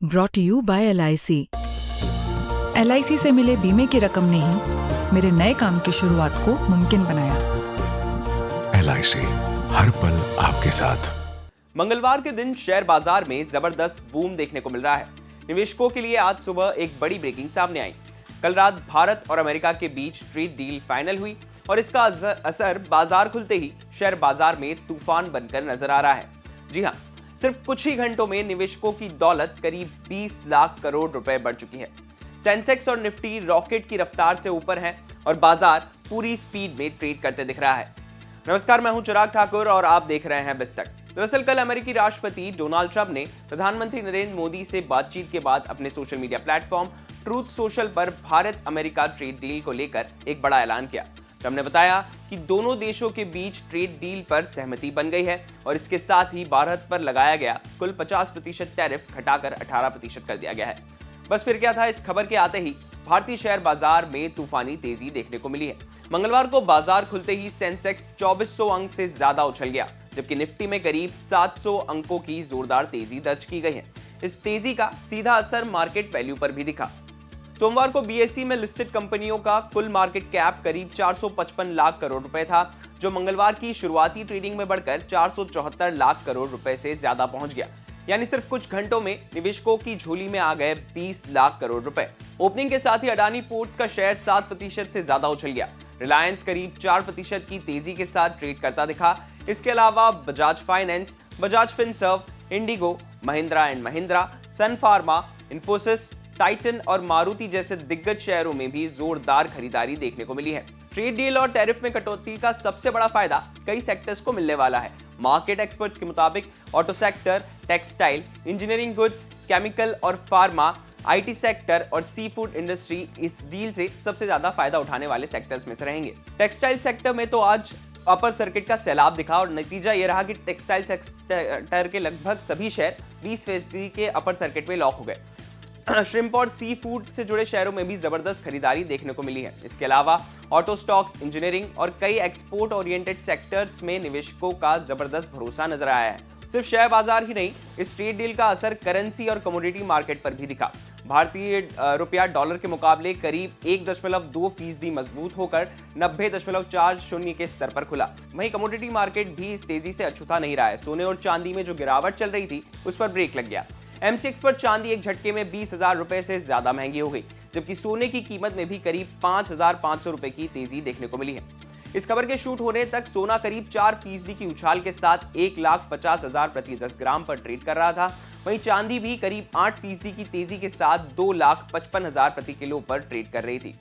Brought you by LIC। LIC से मिले बीमे की रकम ने ही मेरे नए काम की शुरुआत को मुमकिन बनाया। LIC हर पल आपके साथ। मंगलवार के दिन शेयर बाजार में जबरदस्त बूम देखने को मिल रहा है। निवेशकों के लिए आज सुबह एक बड़ी ब्रेकिंग सामने आई। कल रात भारत और अमेरिका के बीच ट्रेड डील फाइनल हुई और इसका असर बाजार खुलते ही शेयर बाजार में तूफान बनकर नजर आ रहा है। जी हां, सिर्फ कुछ ही घंटों में निवेशकों की दौलत करीब 20 लाख करोड़ रुपए बढ़ चुकी है। सेंसेक्स और निफ्टी रॉकेट की रफ्तार से ऊपर है और बाजार पूरी स्पीड में ट्रेड करते दिख रहा है। नमस्कार, मैं हूं चिराग ठाकुर और आप देख रहे हैं बिस्तक। दरअसल कल अमेरिकी राष्ट्रपति डोनाल्ड ट्रंप ने प्रधानमंत्री नरेंद्र मोदी से बातचीत के बाद अपने social media platform truth social पर भारत अमेरिका ट्रेड डील को लेकर एक बड़ा ऐलान किया। ट्रंप ने बताया कि दोनों देशों के बीच ट्रेड डील पर सहमति बन गई है और इसके साथ ही भारत पर लगाया गया कुल 50% टैरिफ घटाकर 18% कर दिया गया है। बस फिर क्या था, इस खबर के आते ही भारतीय शेयर बाजार में तूफानी तेजी देखने को मिली है। मंगलवार को बाजार खुलते ही सेंसेक्स 2400 अंक से ज्यादा उछल गया, जबकि निफ्टी में करीब 700 अंकों की जोरदार तेजी दर्ज की गई है। इस तेजी का सीधा असर मार्केट वैल्यू पर भी दिखा। सोमवार को BSE में लिस्टेड कंपनियों का कुल मार्केट कैप करीब 455 लाख करोड़ रुपए था, जो मंगलवार की शुरुआती ट्रेडिंग में बढ़कर 474 लाख करोड़ रुपए से ज्यादा पहुंच गया। यानी सिर्फ कुछ घंटों में निवेशकों की झोली में आ गए 20 लाख करोड़ रुपए। ओपनिंग के साथ ही अडानी पोर्ट्स का शेयर 7% से ज्यादा उछल गया। रिलायंस करीब 4% की तेजी के साथ ट्रेड करता दिखा। इसके अलावा बजाज फाइनेंस, बजाज फिनसर्व, इंडिगो, महिंद्रा एंड महिंद्रा, सन फार्मा, इन्फोसिस, टाइटन और मारुति जैसे दिग्गज शेयरों में भी जोरदार खरीदारी देखने को मिली है। ट्रेड डील और टैरिफ में कटौती का सबसे बड़ा फायदा कई सेक्टर्स को मिलने वाला है। मार्केट एक्सपर्ट्स के मुताबिक auto sector, textile, engineering goods, chemical और फार्मा, IT सेक्टर और सी फूड इंडस्ट्री इस डील से सबसे ज्यादा फायदा उठाने वाले सेक्टर्स में से रहेंगे। टेक्सटाइल सेक्टर में तो आज अपर सर्किट का सैलाब दिखा और नतीजा ये रहा कि टेक्सटाइल सेक्टर के लगभग सभी शेयर 20% के अपर सर्किट में लॉक हो गए। श्रिम्प और सी फूड से जुड़े शेयरों में भी जबरदस्त खरीदारी देखने को मिली है। इसके अलावा ऑटो स्टॉक्स, इंजीनियरिंग और कई एक्सपोर्ट ओरिएंटेड सेक्टर्स में निवेशकों का जबरदस्त भरोसा नजर आया है। सिर्फ शेयर बाजार ही नहीं, इस ट्रेड डील का असर करेंसी और कमोडिटी मार्केट पर भी दिखा। भारतीय रुपया डॉलर के मुकाबले करीब 1.2% मजबूत होकर 90.40 के स्तर पर खुला। वहीं कमोडिटी मार्केट भी इस तेजी से अछूता नहीं रहा है। सोने और चांदी में जो गिरावट चल रही थी, उस पर ब्रेक लग गया। MCX पर चांदी एक झटके में 20,000 रुपए से ज्यादा महंगी हो गई, जबकि सोने की कीमत में भी करीब 5,500 रुपए की तेजी देखने को मिली है। इस खबर के शूट होने तक सोना करीब 4% की उछाल के साथ 1,50,000 प्रति 10 ग्राम पर ट्रेड कर रहा था। वहीं चांदी भी करीब 8% की तेजी के साथ 2,55,000 प्रति किलो पर ट्रेड कर रही थी।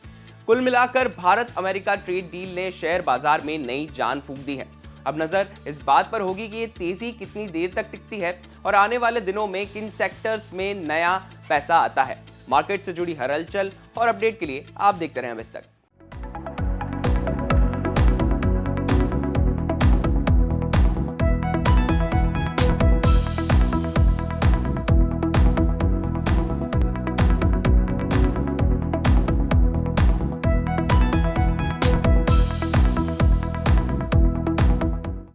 कुल मिलाकर भारत अमेरिका ट्रेड डील ने शेयर बाजार में नई जान फूंक दी है। अब नजर इस बात पर होगी कि ये तेजी कितनी देर तक टिकती है और आने वाले दिनों में किन सेक्टर्स में नया पैसा आता है। मार्केट से जुड़ी हर हलचल और अपडेट के लिए आप देखते रहें बिस्तक।